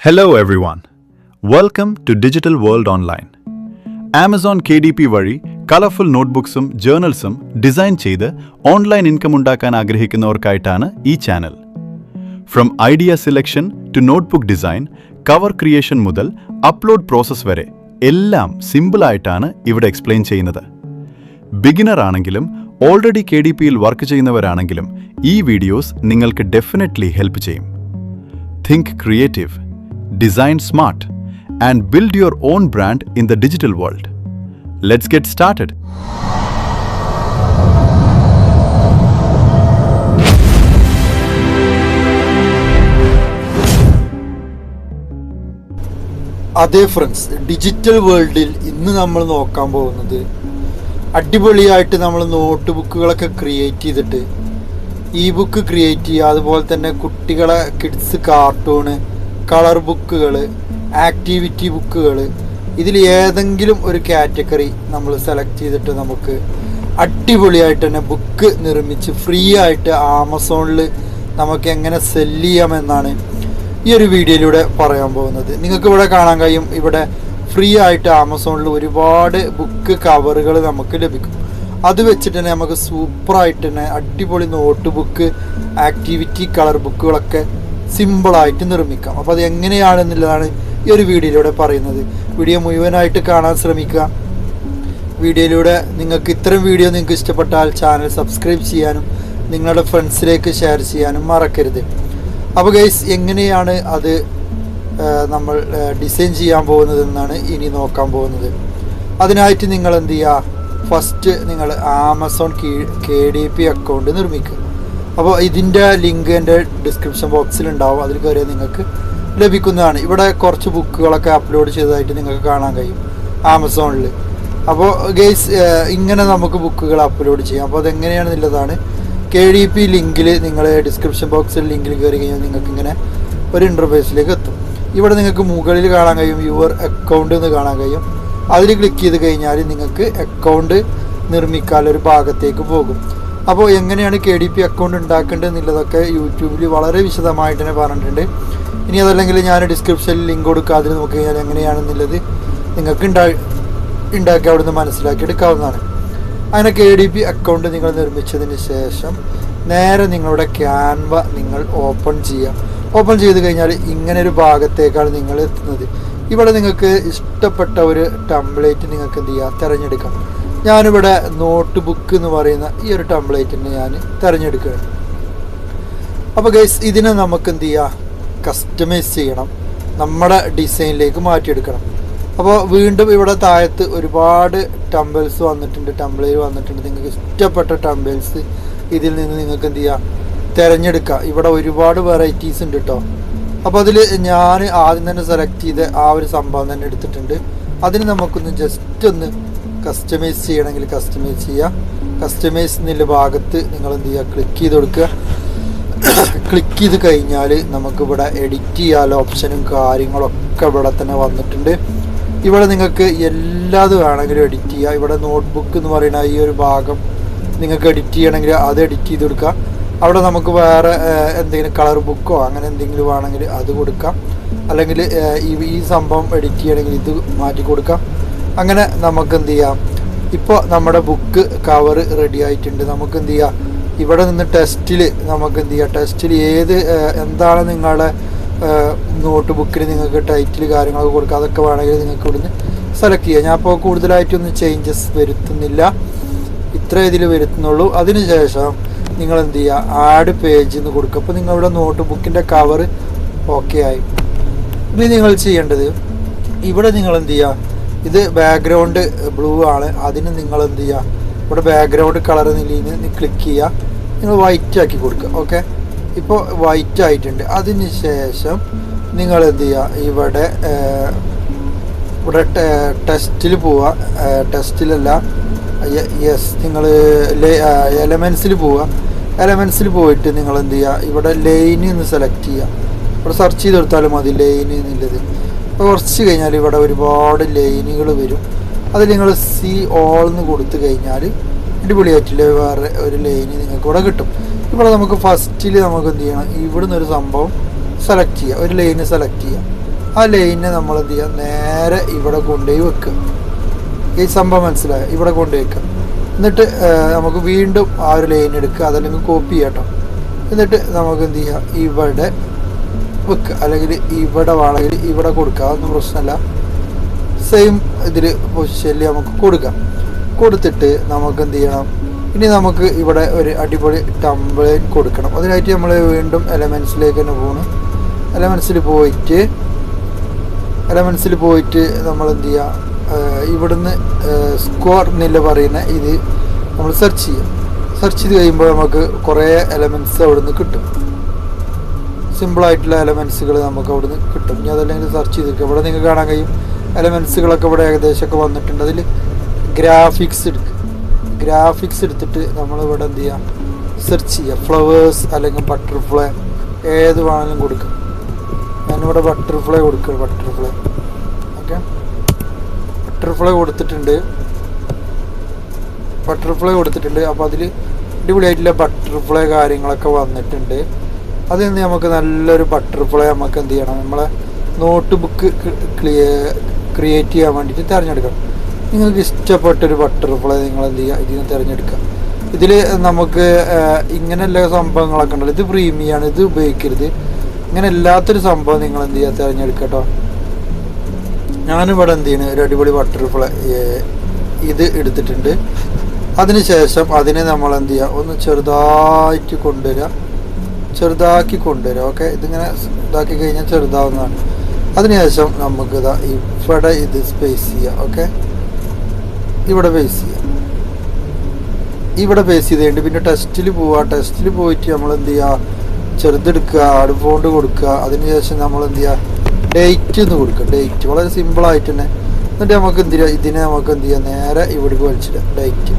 Hello everyone. Welcome to Digital World Online. Amazon KDP വഴി colourful നോട്ട്ബുക്സും ജേർണൽസും design ചെയ്ത് ഓൺലൈൻ ഇൻകം ഉണ്ടാക്കാൻ ആഗ്രഹിക്കുന്നവർക്കായിട്ടാണ് ഈ channel. From idea selection to notebook design, cover creation മുതൽ അപ്ലോഡ് പ്രോസസ് വരെ എല്ലാം സിമ്പിളായിട്ടാണ് ഇവിടെ എക്സ്പ്ലെയിൻ ചെയ്യുന്നത്. ബിഗിനർ ആണെങ്കിലും ഓൾറെഡി KDPയിൽ വർക്ക് ചെയ്യുന്നവരാണെങ്കിലും ഈ വീഡിയോസ് നിങ്ങൾക്ക് ഡെഫിനറ്റ്ലി ഹെൽപ്പ് ചെയ്യും. Think creative, design smart, and build your own brand in the digital world. Let's get started. അതെ ഫ്രണ്ട്സ്, ഡിജിറ്റൽ വേൾഡിൽ ഇന്ന് നമ്മൾ നോക്കാൻ പോകുന്നത് അടിപൊളിയായിട്ട് നമ്മൾ നോട്ട് ബുക്കുകളൊക്കെ ക്രിയേറ്റ് ചെയ്തിട്ട് ഇ ബുക്ക് ക്രിയേറ്റ് ചെയ്യുക, അതുപോലെ തന്നെ കുട്ടികളെ കിഡ്സ് കാർട്ടൂണ്, കളർ ബുക്കുകൾ, ആക്ടിവിറ്റി ബുക്കുകൾ, ഇതിൽ ഏതെങ്കിലും ഒരു കാറ്റഗറി നമ്മൾ സെലക്ട് ചെയ്തിട്ട് നമുക്ക് അടിപൊളിയായിട്ട് തന്നെ ബുക്ക് നിർമ്മിച്ച് ഫ്രീ ആയിട്ട് ആമസോണിൽ നമുക്ക് എങ്ങനെ സെല്ല് ചെയ്യാമെന്നാണ് ഈ ഒരു വീഡിയോയിലൂടെ പറയാൻ പോകുന്നത്. നിങ്ങൾക്ക് ഇവിടെ കാണാൻ കഴിയും, ഇവിടെ ഫ്രീ ആയിട്ട് ആമസോണിൽ ഒരുപാട് ബുക്ക് കവറുകൾ നമുക്ക് ലഭിക്കും. അത് വെച്ചിട്ട് തന്നെ നമുക്ക് സൂപ്പറായിട്ട് തന്നെ അടിപൊളി നോട്ട് ബുക്ക്, ആക്ടിവിറ്റി, കളർ ബുക്കുകളൊക്കെ സിമ്പിളായിട്ട് നിർമ്മിക്കാം. അപ്പോൾ അത് എങ്ങനെയാണെന്നുള്ളതാണ് ഈ ഒരു വീഡിയോയിലൂടെ പറയുന്നത്. വീഡിയോ മുഴുവനായിട്ട് കാണാൻ ശ്രമിക്കുക. വീഡിയോയിലൂടെ നിങ്ങൾക്ക് ഇത്തരം വീഡിയോ നിങ്ങൾക്ക് ഇഷ്ടപ്പെട്ടാൽ ചാനൽ സബ്സ്ക്രൈബ് ചെയ്യാനും നിങ്ങളുടെ ഫ്രണ്ട്സിലേക്ക് ഷെയർ ചെയ്യാനും മറക്കരുത്. അപ്പോൾ ഗൈസ്, എങ്ങനെയാണ് അത് നമ്മൾ ഡിസൈൻ ചെയ്യാൻ പോകുന്നതെന്നാണ് ഇനി നോക്കാൻ പോകുന്നത്. അതിനായിട്ട് നിങ്ങൾ എന്ത് ചെയ്യുക, ഫസ്റ്റ് നിങ്ങൾ ആമസോൺ KDP അക്കൗണ്ട് നിർമ്മിക്കുക. അപ്പോൾ ഇതിൻ്റെ ലിങ്ക് എൻ്റെ ഡിസ്ക്രിപ്ഷൻ ബോക്സിലുണ്ടാവും, അതിൽ കയറിയാൽ നിങ്ങൾക്ക് ലഭിക്കുന്നതാണ്. ഇവിടെ കുറച്ച് ബുക്കുകളൊക്കെ അപ്ലോഡ് ചെയ്തതായിട്ട് നിങ്ങൾക്ക് കാണാൻ കഴിയും ആമസോണിൽ. അപ്പോൾ ഗൈസ്, ഇങ്ങനെ നമുക്ക് ബുക്കുകൾ അപ്ലോഡ് ചെയ്യാം. അപ്പോൾ അതെങ്ങനെയാണെന്നുള്ളതാണ് KDP ലിങ്കിൽ നിങ്ങൾ ഡിസ്ക്രിപ്ഷൻ ബോക്സിൽ ലിങ്കിൽ കയറി കഴിഞ്ഞാൽ നിങ്ങൾക്ക് ഇങ്ങനെ ഒരു ഇൻ്റർഫേസിലേക്ക് എത്തും. ഇവിടെ നിങ്ങൾക്ക് മുകളിൽ കാണാൻ കഴിയും യുവർ അക്കൗണ്ട് എന്ന് കാണാൻ കഴിയും. അതിൽ ക്ലിക്ക് ചെയ്ത് കഴിഞ്ഞാൽ നിങ്ങൾക്ക് അക്കൗണ്ട് നിർമ്മിക്കാനൊരു ഭാഗത്തേക്ക് പോകും. അപ്പോൾ എങ്ങനെയാണ് KDP അക്കൗണ്ട് ഉണ്ടാക്കേണ്ടത് എന്നുള്ളതൊക്കെ യൂട്യൂബിൽ വളരെ വിശദമായിട്ട് തന്നെ പറഞ്ഞിട്ടുണ്ട്. ഇനി അതല്ലെങ്കിൽ ഞാൻ ഡിസ്ക്രിപ്ഷനിൽ ലിങ്ക് കൊടുക്കുക, അതിൽ നോക്കി കഴിഞ്ഞാൽ എങ്ങനെയാണെന്നുള്ളത് നിങ്ങൾക്ക് ഉണ്ടാക്കി അവിടുന്ന് മനസ്സിലാക്കി എടുക്കാവുന്നതാണ്. അങ്ങനെ KDP അക്കൗണ്ട് നിങ്ങൾ നിർമ്മിച്ചതിന് ശേഷം നേരെ നിങ്ങളുടെ ക്യാൻവ നിങ്ങൾ ഓപ്പൺ ചെയ്യാം. ഓപ്പൺ ചെയ്ത് കഴിഞ്ഞാൽ ഇങ്ങനെ ഒരു ഭാഗത്തേക്കാണ് നിങ്ങൾ എത്തുന്നത്. ഇവിടെ നിങ്ങൾക്ക് ഇഷ്ടപ്പെട്ട ഒരു ടെംപ്ലേറ്റ് നിങ്ങൾക്ക് എന്ത് ചെയ്യുക, തിരഞ്ഞെടുക്കാം. ഞാനിവിടെ നോട്ട് ബുക്ക് എന്ന് പറയുന്ന ഈ ഒരു ടെംപ്ലേറ്റിനെ ഞാൻ തിരഞ്ഞെടുക്കുകയാണ്. അപ്പോൾ ഗൈസ്, ഇതിനെ നമുക്ക് എന്ത് ചെയ്യുക, കസ്റ്റമൈസ് ചെയ്യണം, നമ്മുടെ ഡിസൈനിലേക്ക് മാറ്റിയെടുക്കണം. അപ്പോൾ വീണ്ടും ഇവിടെ താഴത്ത് ഒരുപാട് ടെംപ്ലേറ്റ്സ് വന്നിട്ടുണ്ട്. നിങ്ങൾക്ക് ഇഷ്ടപ്പെട്ട ടെംപ്ലേറ്റ്സ് ഇതിൽ നിന്ന് നിങ്ങൾക്ക് എന്ത് ചെയ്യുക, തിരഞ്ഞെടുക്കുക. ഇവിടെ ഒരുപാട് വെറൈറ്റീസ് ഉണ്ട് കേട്ടോ. അപ്പോൾ അതിൽ ഞാൻ ആദ്യം തന്നെ സെലക്ട് ചെയ്ത് ആ ഒരു സംഭവം തന്നെ എടുത്തിട്ടുണ്ട്. അതിന് നമുക്കൊന്ന് ജസ്റ്റ് ഒന്ന് കസ്റ്റമൈസ് ചെയ്യണമെങ്കിൽ കസ്റ്റമൈസ് ചെയ്യുക. കസ്റ്റമൈസ് എന്നുള്ള ഭാഗത്ത് നിങ്ങൾ എന്ത് ചെയ്യുക, ക്ലിക്ക് ചെയ്ത് കൊടുക്കുക. ക്ലിക്ക് ചെയ്ത് കഴിഞ്ഞാൽ നമുക്കിവിടെ എഡിറ്റ് ചെയ്യാനുള്ള ഓപ്ഷനും കാര്യങ്ങളൊക്കെ ഇവിടെ തന്നെ വന്നിട്ടുണ്ട്. ഇവിടെ നിങ്ങൾക്ക് എല്ലാതും വേണമെങ്കിലും എഡിറ്റ് ചെയ്യുക. ഇവിടെ നോട്ട്ബുക്ക് എന്ന് പറയുന്ന ഈ ഒരു ഭാഗം നിങ്ങൾക്ക് എഡിറ്റ് ചെയ്യണമെങ്കിൽ അത് എഡിറ്റ് ചെയ്ത് കൊടുക്കുക. അവിടെ നമുക്ക് വേറെ എന്തെങ്കിലും കളർ ബുക്കോ അങ്ങനെ എന്തെങ്കിലും വേണമെങ്കിൽ അത് കൊടുക്കാം. അല്ലെങ്കിൽ ഈ സംഭവം എഡിറ്റ് ചെയ്യണമെങ്കിൽ ഇത് മാറ്റി കൊടുക്കാം. അങ്ങനെ നമുക്ക് എന്ത് ചെയ്യാം, ഇപ്പോൾ നമ്മുടെ ബുക്ക് കവർ റെഡി ആയിട്ടുണ്ട്. നമുക്ക് എന്ത് ചെയ്യാം, ഇവിടെ നിന്ന് ടെസ്റ്റിൽ നമുക്ക് എന്ത് ചെയ്യാം, ടെസ്റ്റിൽ എന്താണ് നിങ്ങളുടെ നോട്ട് ബുക്കിൽ നിങ്ങൾക്ക് ടൈറ്റിൽ കാര്യങ്ങളൊക്കെ കൊടുക്കുക. അതൊക്കെ വേണമെങ്കിൽ നിങ്ങൾക്ക് ഇവിടുന്ന് സെലക്ട് ചെയ്യാം. ഞാൻ ഇപ്പോൾ കൂടുതലായിട്ടൊന്നും ചേഞ്ചസ് വരുത്തുന്നില്ല, ഇത്ര ഇതിൽ വരുത്തുന്നുള്ളൂ. അതിനുശേഷം നിങ്ങൾ എന്ത് ചെയ്യുക, ആഡ് പേജ് എന്ന് കൊടുക്കുക. അപ്പോൾ നിങ്ങളുടെ നോട്ട് ബുക്കിൻ്റെ കവർ ഓക്കെ ആയി. ഇനി നിങ്ങൾ ചെയ്യേണ്ടത്, ഇവിടെ നിങ്ങൾ എന്ത് ചെയ്യുക, ഇത് ബാക്ക്ഗ്രൗണ്ട് ബ്ലൂ ആണ്, അതിന് നിങ്ങൾ എന്ത് ചെയ്യുക, ഇവിടെ ബാക്ക്ഗ്രൗണ്ട് കളർ നിലയിൽ ക്ലിക്ക് ചെയ്യുക, നിങ്ങൾ വൈറ്റ് ആക്കി കൊടുക്കുക. ഓക്കെ, ഇപ്പോൾ വൈറ്റ് ആയിട്ടുണ്ട്. അതിന് ശേഷം നിങ്ങൾ എന്ത് ചെയ്യുക, ഇവിടെ ടെസ്റ്റിൽ പോവുക. ടെസ്റ്റിലല്ല, യെസ്, നിങ്ങൾ എലമെൻസിൽ പോവുക. എലമെൻസിൽ പോയിട്ട് നിങ്ങൾ എന്ത് ചെയ്യുക, ഇവിടെ ലൈന് എന്ന് സെലക്ട് ചെയ്യുക. ഇവിടെ സെർച്ച് ചെയ്ത് കൊടുത്താലും മതി ലൈന് എന്നുള്ളത്. അപ്പോൾ കുറച്ച് കഴിഞ്ഞാൽ ഇവിടെ ഒരുപാട് ലൈനുകൾ വരും. അതിൽ നിങ്ങൾ സി ഓൾ എന്ന് കൊടുത്തു കഴിഞ്ഞാൽ അടിപൊളിയായിട്ടില്ല വേറെ ഒരു ലൈന് നിങ്ങൾക്ക് ഇവിടെ കിട്ടും. ഇവിടെ നമുക്ക് ഫസ്റ്റിൽ നമുക്ക് എന്ത് ചെയ്യണം, ഇവിടുന്ന് ഒരു സംഭവം സെലക്ട് ചെയ്യുക, ഒരു ലൈന് സെലക്ട് ചെയ്യുക. ആ ലൈനെ നമ്മൾ എന്ത് ചെയ്യുക, നേരെ ഇവിടെ കൊണ്ടുപോയി വെക്കുക. ഈ സംഭവം മനസ്സിലായോ? ഇവിടെ കൊണ്ടുപോയി വെക്കുക. എന്നിട്ട് നമുക്ക് വീണ്ടും ആ ഒരു ലൈൻ എടുക്കുക, അതല്ലെങ്കിൽ കോപ്പി ചെയ്യാം കേട്ടോ. എന്നിട്ട് നമുക്ക് എന്ത് ചെയ്യുക, ഇവിടെ വെക്കുക, അല്ലെങ്കിൽ ഇവിടെ വേണമെങ്കിൽ ഇവിടെ കൊടുക്കുക, അതൊന്നും പ്രശ്നമല്ല. സെയിം ഇതിൽ പൊസിഷനിൽ നമുക്ക് കൊടുക്കാം. കൊടുത്തിട്ട് നമുക്ക് എന്ത് ചെയ്യണം, ഇനി നമുക്ക് ഇവിടെ ഒരു അടിപൊളി ടംബ്ലൈൻ കൊടുക്കണം. അതിനായിട്ട് നമ്മൾ വീണ്ടും എലമെൻസിലേക്ക് തന്നെ പോകണം. എലമെൻസിൽ പോയിട്ട് നമ്മൾ എന്ത് ചെയ്യുക, ഇവിടുന്ന് സ്ക്വയർ എന്നില്ല പറയുന്ന ഇത് നമ്മൾ സെർച്ച് ചെയ്യാം. സെർച്ച് ചെയ്ത് കഴിയുമ്പോൾ നമുക്ക് കുറേ എലമെൻറ്റ്സ് അവിടുന്ന് കിട്ടും. സിമ്പിളായിട്ടുള്ള എലമെൻറ്റ്സുകൾ നമുക്ക് അവിടുന്ന് കിട്ടും. ഇനി അതല്ലെങ്കിൽ സെർച്ച് ചെയ്തിരിക്കുക. ഇവിടെ നിങ്ങൾക്ക് കാണാൻ കഴിയും എലമെൻറ്റ്സുകളൊക്കെ ഇവിടെ ഏകദേശമൊക്കെ വന്നിട്ടുണ്ട്. അതിൽ ഗ്രാഫിക്സ് എടുത്തിട്ട് നമ്മളിവിടെ എന്ത് ചെയ്യുക, സെർച്ച് ചെയ്യുക. ഫ്ലവേഴ്സ് അല്ലെങ്കിൽ ബട്ടർഫ്ലൈ ഏത് വേണമെങ്കിലും കൊടുക്കുക. ഞാനിവിടെ ബട്ടർഫ്ലൈ കൊടുക്കുക. ഓക്കെ, ബട്ടർഫ്ലൈ കൊടുത്തിട്ടുണ്ട്. അപ്പോൾ അതിൽ അടിപൊളിയായിട്ടുള്ള ബട്ടർഫ്ലൈ കാര്യങ്ങളൊക്കെ വന്നിട്ടുണ്ട്. അതിൽ നിന്ന് നമുക്ക് നല്ലൊരു ബട്ടർഫ്ലൈ നമുക്ക് എന്ത് ചെയ്യണം, നമ്മളെ നോട്ട് ബുക്ക് ക്രിയേറ്റ് ചെയ്യാൻ വേണ്ടിയിട്ട് തിരഞ്ഞെടുക്കണം. നിങ്ങൾക്ക് ഇഷ്ടപ്പെട്ടൊരു ബട്ടർഫ്ലൈ നിങ്ങൾ എന്ത് ചെയ്യുക, ഇതിന് തിരഞ്ഞെടുക്കുക. ഇതിൽ നമുക്ക് ഇങ്ങനെയുള്ള സംഭവങ്ങളൊക്കെ ഉണ്ടല്ലോ, ഇത് പ്രീമിയാണ്, ഇത് ഉപയോഗിക്കരുത്, ഇങ്ങനെ എല്ലാത്തൊരു സംഭവം നിങ്ങൾ എന്ത് ചെയ്യുക, തിരഞ്ഞെടുക്കുക കേട്ടോ. ഞാനിവിടെ എന്ത് ചെയ്യണം, ഒരു അടിപൊളി ബട്ടർഫ്ലൈ ഇത് എടുത്തിട്ടുണ്ട്. അതിനുശേഷം അതിനെ നമ്മൾ എന്ത് ചെയ്യുക, ഒന്ന് ചെറുതാക്കി കൊണ്ടുവരിക. ഓക്കെ, ഇതിങ്ങനെ ഇതാക്കി കഴിഞ്ഞാൽ ചെറുതാവുന്നതാണ്. അതിനുശേഷം നമുക്ക് ഇവിടെ ഇത് സ്പേസ് ചെയ്യുക. ഓക്കെ, ഇവിടെ ബേസ് ചെയ്തിട്ട് പിന്നെ ടെസ്റ്റിൽ പോയിട്ട് നമ്മൾ എന്ത് ചെയ്യുക, ചെറുതെടുക്കുക, ആഡ് ഫോണ്ട് കൊടുക്കുക. അതിനുശേഷം നമ്മൾ എന്ത് ചെയ്യുക, ഡേറ്റ് എന്ന് കൊടുക്കുക. ഡേറ്റ് വളരെ സിമ്പിളായിട്ട് തന്നെ. എന്നിട്ട് നമുക്ക് എന്ത് ചെയ്യുക, ഇതിനെ നമുക്ക് എന്ത് ചെയ്യുക, നേരെ ഇവിടേക്ക് വലിച്ചിടുക, ഡേറ്റ്.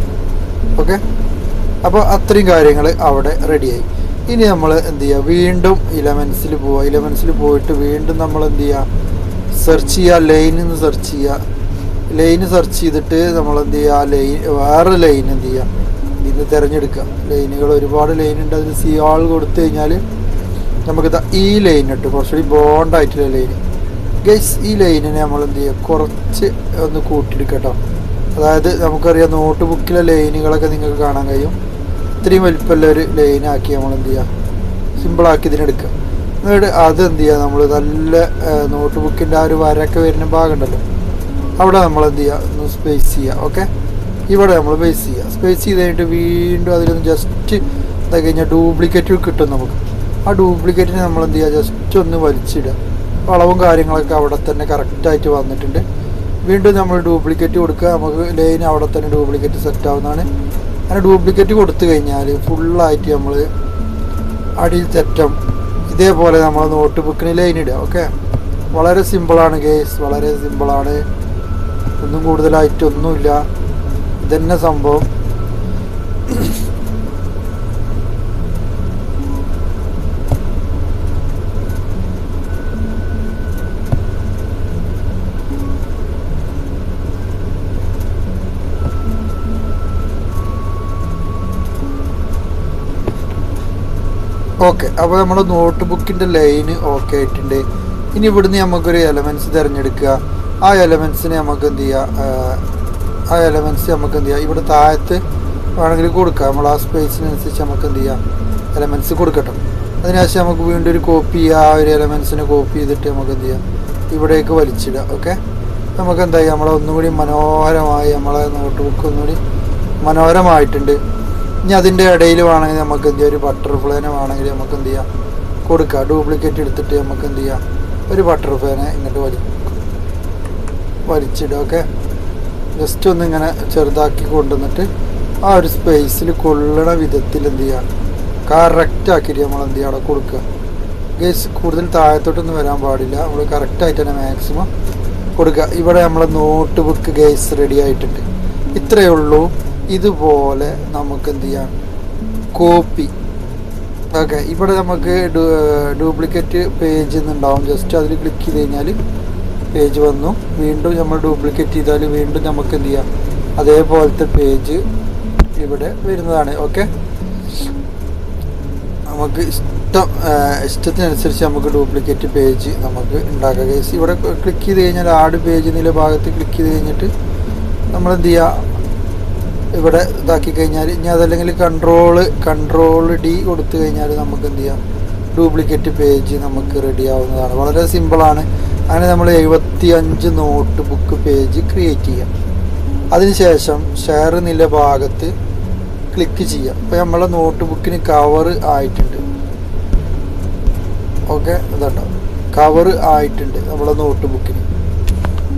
ഓക്കെ, അപ്പോൾ അത്രയും കാര്യങ്ങൾ അവിടെ റെഡിയായി. ഇനി നമ്മൾ എന്ത് ചെയ്യുക, വീണ്ടും ഇലമെൻസിൽ പോയിട്ട് വീണ്ടും നമ്മൾ എന്ത് ചെയ്യുക, സെർച്ച് ചെയ്യുക. ലൈന് സെർച്ച് ചെയ്തിട്ട് നമ്മൾ എന്ത് ചെയ്യുക, വേറെ ലൈൻ എന്ത് ചെയ്യുക, ഇത് തിരഞ്ഞെടുക്കുക. ലൈനുകൾ ഒരുപാട് ലൈൻ ഉണ്ട്. അതിൽ സിയാൾ കൊടുത്തു കഴിഞ്ഞാൽ നമുക്ക് ഈ ലൈൻ ഇട്ട് കുറച്ചുകൂടി ബോണ്ടായിട്ടുള്ള ലൈൻ. ഗൈസ്, ഈ ലൈനിനെ നമ്മൾ എന്ത് ചെയ്യുക, കുറച്ച് ഒന്ന് കൂട്ടിയെടുക്കട്ടോ. അതായത് നമുക്കറിയാം നോട്ട് ബുക്കിലെ ലൈനുകളൊക്കെ നിങ്ങൾക്ക് കാണാൻ കഴിയും. ഇത്രയും വലിപ്പമുള്ള ഒരു ലൈനാക്കി നമ്മൾ എന്ത് ചെയ്യുക, സിമ്പിളാക്കി ഇതിനെടുക്കുക. എന്നിട്ട് അത് എന്ത് ചെയ്യുക, നമ്മൾ നല്ല നോട്ട് ബുക്കിൻ്റെ ആ ഒരു വരയൊക്കെ വരുന്ന ഭാഗം ഉണ്ടല്ലോ, അവിടെ നമ്മൾ എന്ത് ചെയ്യുക, ഒന്ന് സ്പേസ് ചെയ്യുക. ഓക്കെ, ഇവിടെ നമ്മൾ സ്പേസ് ചെയ്ത് കഴിഞ്ഞിട്ട് വീണ്ടും അതിലൊന്ന് ജസ്റ്റ് ഇതാക്കി കഴിഞ്ഞാൽ ഡ്യൂപ്ലിക്കേറ്റ് കിട്ടും നമുക്ക്. ആ ഡ്യൂപ്ലിക്കേറ്റിനെ നമ്മൾ എന്ത് ചെയ്യുക, ജസ്റ്റ് ഒന്ന് വലിച്ചിടുക. അളവും കാര്യങ്ങളൊക്കെ അവിടെ തന്നെ കറക്റ്റായിട്ട് വന്നിട്ടുണ്ട്. വീണ്ടും നമ്മൾ ഡ്യൂപ്ലിക്കേറ്റ് കൊടുക്കുക. നമുക്ക് ലൈൻ അവിടെ തന്നെ ഡ്യൂപ്ലിക്കേറ്റ് സെറ്റ് ആവുന്നതാണ്. അങ്ങനെ ഡ്യൂപ്ലിക്കേറ്റ് കൊടുത്തു കഴിഞ്ഞാൽ ഫുള്ളായിട്ട് നമ്മൾ അടിയിൽ തെറ്റം ഇതേപോലെ നമ്മൾ നോട്ട് ബുക്കിന് ലൈൻ ഇടുക. ഓക്കെ, വളരെ സിമ്പിളാണ് ഗേസ്, വളരെ സിമ്പിളാണ്. ഒന്നും കൂടുതലായിട്ടൊന്നുമില്ല, ഇതന്നെ സംഭവം. ഓക്കെ, അപ്പോൾ നമ്മുടെ നോട്ട് ബുക്കിൻ്റെ ലൈന് ഓക്കെ ആയിട്ടുണ്ട്. ഇനി ഇവിടുന്ന് നമുക്കൊരു എലമെൻറ്റ്സ് തിരഞ്ഞെടുക്കുക. ആ എലമെൻറ്റ്സിനെ നമുക്ക് എന്ത് ചെയ്യുക, ഇവിടെ താഴത്ത് വേണമെങ്കിൽ കൊടുക്കുക. നമ്മൾ ആ സ്പേസിനനുസരിച്ച് നമുക്ക് എന്ത് ചെയ്യാം, എലമെൻറ്റ്സ് കൊടുക്കട്ടെ. അതിനുശേഷം നമുക്ക് വീണ്ടും ഒരു കോപ്പി ചെയ്യുക. ആ ഒരു എലമെൻറ്റ്സിനെ കോപ്പി ചെയ്തിട്ട് നമുക്ക് എന്ത് ചെയ്യാം, ഇവിടേക്ക് വലിച്ചിടുക. ഓക്കെ, നമുക്ക് എന്തായി, നമ്മളെ ഒന്നുകൂടി മനോഹരമായി നമ്മളെ നോട്ട് ബുക്ക് ഒന്നുകൂടി മനോഹരമായിട്ടുണ്ട്. ഇനി അതിൻ്റെ ഇടയിൽ വേണമെങ്കിൽ നമുക്ക് എന്ത് ചെയ്യാം, ഒരു ബട്ടർഫ്ലൈനെ വേണമെങ്കിൽ നമുക്ക് എന്ത് ചെയ്യാം, കൊടുക്കുക. ഡ്യൂപ്ലിക്കേറ്റ് എടുത്തിട്ട് നമുക്ക് എന്ത് ചെയ്യാം, ഒരു ബട്ടർഫ്ലൈനെ ഇങ്ങോട്ട് വലിച്ചിടുക. ഓക്കെ, ജസ്റ്റ് ഒന്ന് ഇങ്ങനെ ചെറുതാക്കി കൊണ്ടുവന്നിട്ട് ആ ഒരു സ്പേസിൽ കൊള്ളണ വിധത്തിൽ എന്ത് ചെയ്യുക, കറക്റ്റാക്കിയിട്ട് നമ്മൾ എന്ത് ചെയ്യുക, അവിടെ കൊടുക്കുക. ഗേസ്, കൂടുതൽ താഴത്തോട്ടൊന്നും വരാൻ പാടില്ല. നമ്മൾ കറക്റ്റായിട്ട് തന്നെ മാക്സിമം കൊടുക്കുക. ഇവിടെ നമ്മളെ നോട്ട് ബുക്ക് ഗേസ് റെഡി ആയിട്ടുണ്ട്. ഇത്രയേ ഉള്ളൂ. ഇതുപോലെ നമുക്ക് എന്ത് ചെയ്യാം, കോപ്പി. ഓക്കെ, ഇവിടെ നമുക്ക് ഡ്യൂപ്ലിക്കേറ്റ് പേജ് എന്നുണ്ടാവും. ജസ്റ്റ് അതിൽ ക്ലിക്ക് ചെയ്ത് കഴിഞ്ഞാൽ പേജ് വന്നു. വീണ്ടും നമ്മൾ ഡ്യൂപ്ലിക്കേറ്റ് ചെയ്താൽ വീണ്ടും നമുക്ക് എന്ത് ചെയ്യാം, അതേപോലത്തെ പേജ് ഇവിടെ വരുന്നതാണ്. ഓക്കെ, നമുക്ക് ഇഷ്ടത്തിനനുസരിച്ച് നമുക്ക് ഡ്യൂപ്ലിക്കേറ്റ് പേജ് നമുക്ക് ഉണ്ടാക്കാം ഗൈസ്. ഇവിടെ ക്ലിക്ക് ചെയ്ത് കഴിഞ്ഞാൽ ആഡ് പേജ് എന്നുള്ള ഭാഗത്ത് ക്ലിക്ക് ചെയ്ത് കഴിഞ്ഞിട്ട് നമ്മൾ എന്ത് ചെയ്യുക, ഇവിടെ ഇതാക്കി കഴിഞ്ഞാൽ ഇനി അതല്ലെങ്കിൽ കൺട്രോൾ ഡി കൊടുത്തു കഴിഞ്ഞാൽ നമുക്ക് എന്ത് ചെയ്യാം, ഡ്യൂപ്ലിക്കേറ്റ് പേജ് നമുക്ക് റെഡി ആവുന്നതാണ്. വളരെ സിമ്പിളാണ്. അങ്ങനെ നമ്മൾ 75 നോട്ട് ബുക്ക് പേജ് ക്രിയേറ്റ് ചെയ്യാം. അതിനുശേഷം ഷെയർ എന്നുള്ള ഭാഗത്ത് ക്ലിക്ക് ചെയ്യാം. ഇപ്പോൾ നമ്മളെ നോട്ട് ബുക്കിന് കവർ ആയിട്ടുണ്ട്. ഓക്കെ, ഇതുണ്ടോ, കവർ ആയിട്ടുണ്ട് നമ്മളെ നോട്ട് ബുക്കിന്.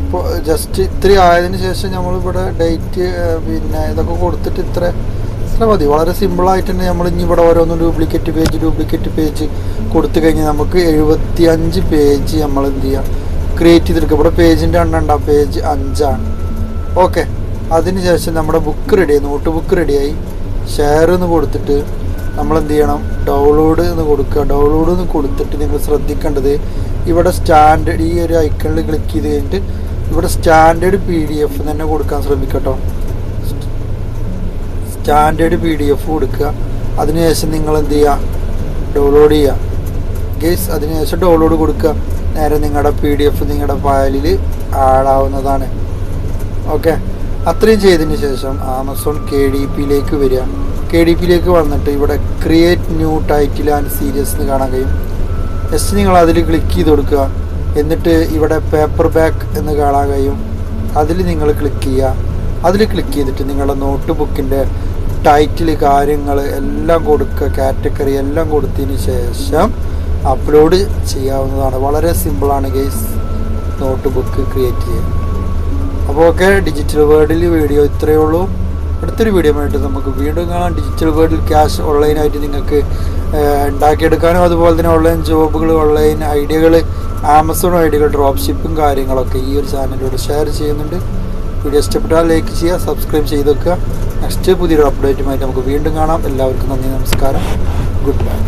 ഇപ്പോൾ ജസ്റ്റ് ഇത്രയും ആയതിനു ശേഷം നമ്മളിവിടെ ഡേറ്റ് പിന്നെ ഇതൊക്കെ കൊടുത്തിട്ട് ഇത്ര മതി. വളരെ സിമ്പിളായിട്ട് തന്നെ നമ്മൾ ഇനി ഇവിടെ ഓരോന്നും ഡ്യൂപ്ലിക്കേറ്റ് പേജ് കൊടുത്തു കഴിഞ്ഞാൽ നമുക്ക് 75 പേജ് നമ്മൾ എന്ത് ചെയ്യാം, ക്രിയേറ്റ് ചെയ്തെടുക്കുക. ഇവിടെ പേജിൻ്റെ എണ്ണം ഉണ്ടാവും, പേജ് 5ആണ്. ഓക്കെ, അതിനുശേഷം നമ്മുടെ ബുക്ക് റെഡിയായി, നോട്ട് ബുക്ക് റെഡിയായി. ഷെയർ എന്ന് കൊടുത്തിട്ട് നമ്മൾ എന്ത് ചെയ്യണം, ഡൗൺലോഡ് എന്ന് കൊടുക്കുക. ഡൗൺലോഡ് എന്ന് കൊടുത്തിട്ട് നിങ്ങൾ ശ്രദ്ധിക്കേണ്ടത് ഇവിടെ സ്റ്റാൻഡേർഡ് ഈ ഒരു ഐക്കണിൽ ക്ലിക്ക് ചെയ്ത് കഴിഞ്ഞിട്ട് ഇവിടെ സ്റ്റാൻഡേർഡ് PDF തന്നെ കൊടുക്കാൻ ശ്രമിക്കട്ടോ. സ്റ്റാൻഡേർഡ് PDF കൊടുക്കുക. അതിനുശേഷം നിങ്ങൾ എന്ത് ചെയ്യുക, ഡൗൺലോഡ് ചെയ്യുക ഗൈസ്. അതിനുശേഷം ഡൗൺലോഡ് കൊടുക്കുക. നേരെ നിങ്ങളുടെ PDF നിങ്ങളുടെ ഫയലിൽ ആഡാവുന്നതാണ്. ഓക്കെ, അത്രയും ചെയ്തതിന് ശേഷം ആമസോൺ KDPയിലേക്ക് വരിക. KDPയിലേക്ക് വന്നിട്ട് ഇവിടെ create new title and series എന്ന് കാണാൻ കഴിയും. ജസ്റ്റ് നിങ്ങൾ അതിൽ ക്ലിക്ക് ചെയ്ത് കൊടുക്കുക. എന്നിട്ട് ഇവിടെ പേപ്പർ ബാക്ക് എന്ന് കാണാൻ കഴിയും, അതിൽ നിങ്ങൾ ക്ലിക്ക് ചെയ്യുക. അതിൽ ക്ലിക്ക് ചെയ്തിട്ട് നിങ്ങളുടെ നോട്ട് ബുക്കിൻ്റെ ടൈറ്റിൽ കാര്യങ്ങൾ എല്ലാം കൊടുക്കുക, കാറ്റഗറി എല്ലാം കൊടുത്തതിന് ശേഷം അപ്ലോഡ് ചെയ്യാവുന്നതാണ്. വളരെ സിമ്പിളാണ് ഗൈസ് നോട്ട് ബുക്ക് ക്രിയേറ്റ് ചെയ്യാൻ. അപ്പോൾ ഓക്കെ, ഡിജിറ്റൽ വേൾഡിൽ വീഡിയോ ഇത്രയേ ഉള്ളൂ. അടുത്തൊരു വീഡിയോ ആയിട്ട് നമുക്ക് വീണ്ടും കാണാം. ഡിജിറ്റൽ വേൾഡിൽ ക്യാഷ് ഓൺലൈനായിട്ട് നിങ്ങൾക്ക് ഉണ്ടാക്കിയെടുക്കാനും അതുപോലെ തന്നെ ഓൺലൈൻ ജോബുകൾ, ഓൺലൈൻ ഐഡിയകൾ, ആമസോൺ ഐഡിയകൾ, ഡ്രോപ്പ് ഷിപ്പും കാര്യങ്ങളൊക്കെ ഈ ഒരു ചാനലിലൂടെ ഷെയർ ചെയ്യുന്നുണ്ട്. വീഡിയോ ഇഷ്ടപ്പെട്ടാൽ ലൈക്ക് ചെയ്യുക, സബ്സ്ക്രൈബ് ചെയ്ത് വെക്കുക. നെക്സ്റ്റ് പുതിയൊരു അപ്ഡേറ്റുമായിട്ട് നമുക്ക് വീണ്ടും കാണാം. എല്ലാവർക്കും നന്ദി, നമസ്കാരം, ഗുഡ് ബൈ.